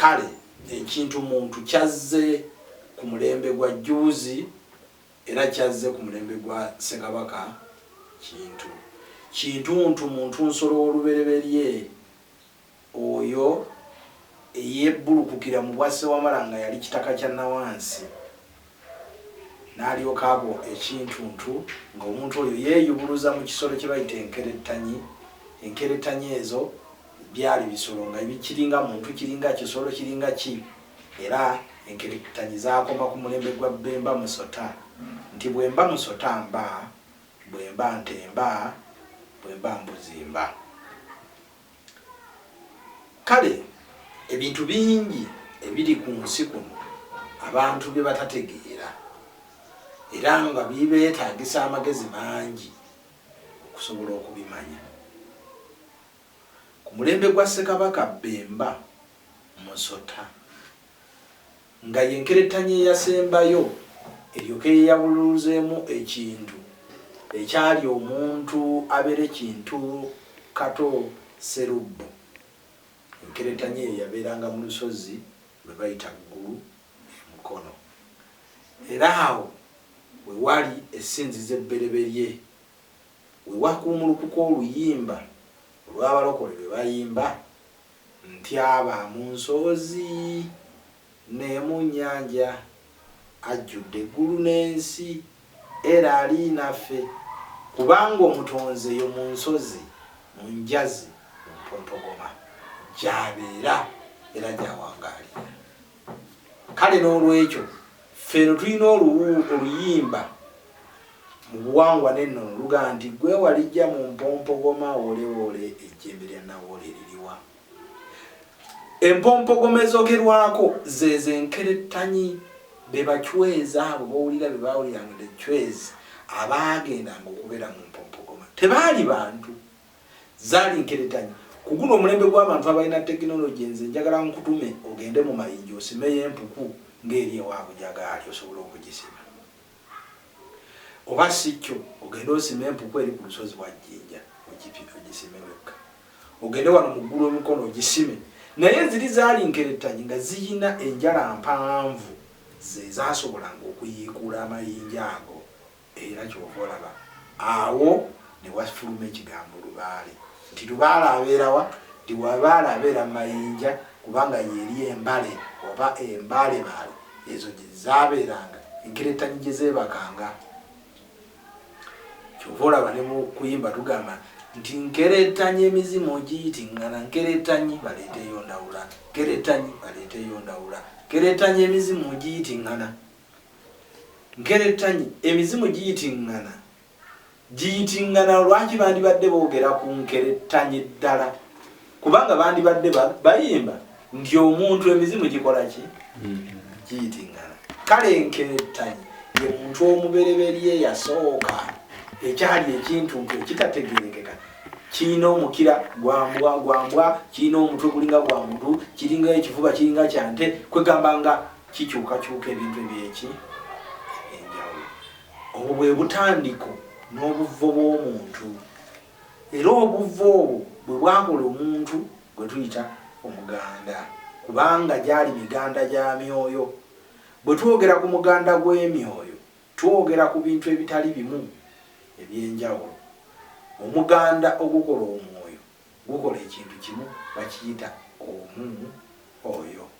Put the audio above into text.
kale ekintu muntu kyazze ku mulembe gwa juzi era kyazze ku mulembe gwa Ssekabaka kintu muntu nsolo olubereberye oyo eyebbulukukira mu bwase w'amalanga yali kitaka kya nawansi n'alyoka abo ekintuntu ng'omuntu oyo yeeyubuluza mu kisolo kye bayita enkerettanyi ezo byali bisolo nga bikiringa muntu kiringa kisolo kiringa ki era enkerettanyi zaakoma ku mulembe gwa Bemba Musota nti bwemba musota mba bwemba ntemba bwemba mbuzimba. Kale ebintu bingi ebiri ku nsi kuno abantu bye batategeera era nga bibeetaagisa amagezi mangi okusobola okubimanya. Ku mulembe gwa Ssekabaka Bemba Musota nga yenkerettanyi eyasembayo eryoke yeyabuluzeemu ekintu ekyali omuntu abeera ekintu kato Serubbo. Enkerettanyi eyo yabeeranga mu lusozi lwe bayita Ggulu Mukono era awo we wali essinzizo ebbereberye we wakuumulukuka oluyimba olw'abalokole lwe bayimba nti aba mu nsoozi ne mu nnyanja ajjudde eggulu n'ensi era ali naffe kubanga omutonzi eyo mu nsozi mu njazi mu mpompogoma gy'abeera era gy'awangaalira. Kale n'olwekyo ffeno tulina oluyimba mu buwangwa n'ennono luga nti gwe walijja mu mpompogoma woolewole ejjembe lya nawoole liriwa. Empompogoma ezogerwako zezo enkerettanyi be bacweza abo bawulira be baawuliranga ecwezi abaagendanga okubeera mu mpompogoma tebaali bantu zaali nkerettanyi. Ku guno omulembe gw'abantu abalina tekinologi nze njagala nkutume ogende mu mayinja osimeyo empuku ng'eri ewaabwe gyagaali osobola okugisima oba si kyo ogende osime empuku eri ku lusozi wa Jjinja ogisime wekka ogende wano mu ggulu emikono ogisime naye ziri zaali nkerettanyi nga ziyina enjala mpanvu ze zaasobolanga okuyiikuula amayinja ago era kyova olaba awo ne wafuluma ekigambo lubaale nti lubaale abeerawa nti wabaale abeera mu mayinja kubanga yeeri embale oba embaalebaale ezo gye zaabeeranga enkerettanyi gye zeebakanga. Kyova olaba ne mu kuyimba tugamba nti nkerettanyi emizimu giyitiŋŋana nkerettanyi baleeteyo ndawula nkerettanyi baleeteyo ndawula nkerettanyi emizimu giyitiŋŋana nkerettanyi emizimu giyitiŋŋana lwaki bandibadde boogera ku nkerettanyi ddala kubanga bandibadde bayimba nti omuntu emizimu gikola ki giyitiŋŋana. Kale enkerettanyi ye muntu omubereberye yasooka ekyali ekintu ekitategeerekeka kirina omukira gwambwa kirina omutwe gulinga gwa muntu kiringa ekifuba kiringa kyante kwegamba nga kikyukakyuka ebintu ebyeki enjawulo. Obwo bwe butandiko n'obuvo bw'omuntu era obuvo obwo bwe bwakola omuntu gwe tuyita omuganda kubanga gyali miganda gya myoyo. Bwe twogera ku muganda gw'emyoyo twogera ku bintu ebitali bimu ebyenjawulo. Omuganda ogukola omwoyo gukola ekintu kimu bakiyita omuntu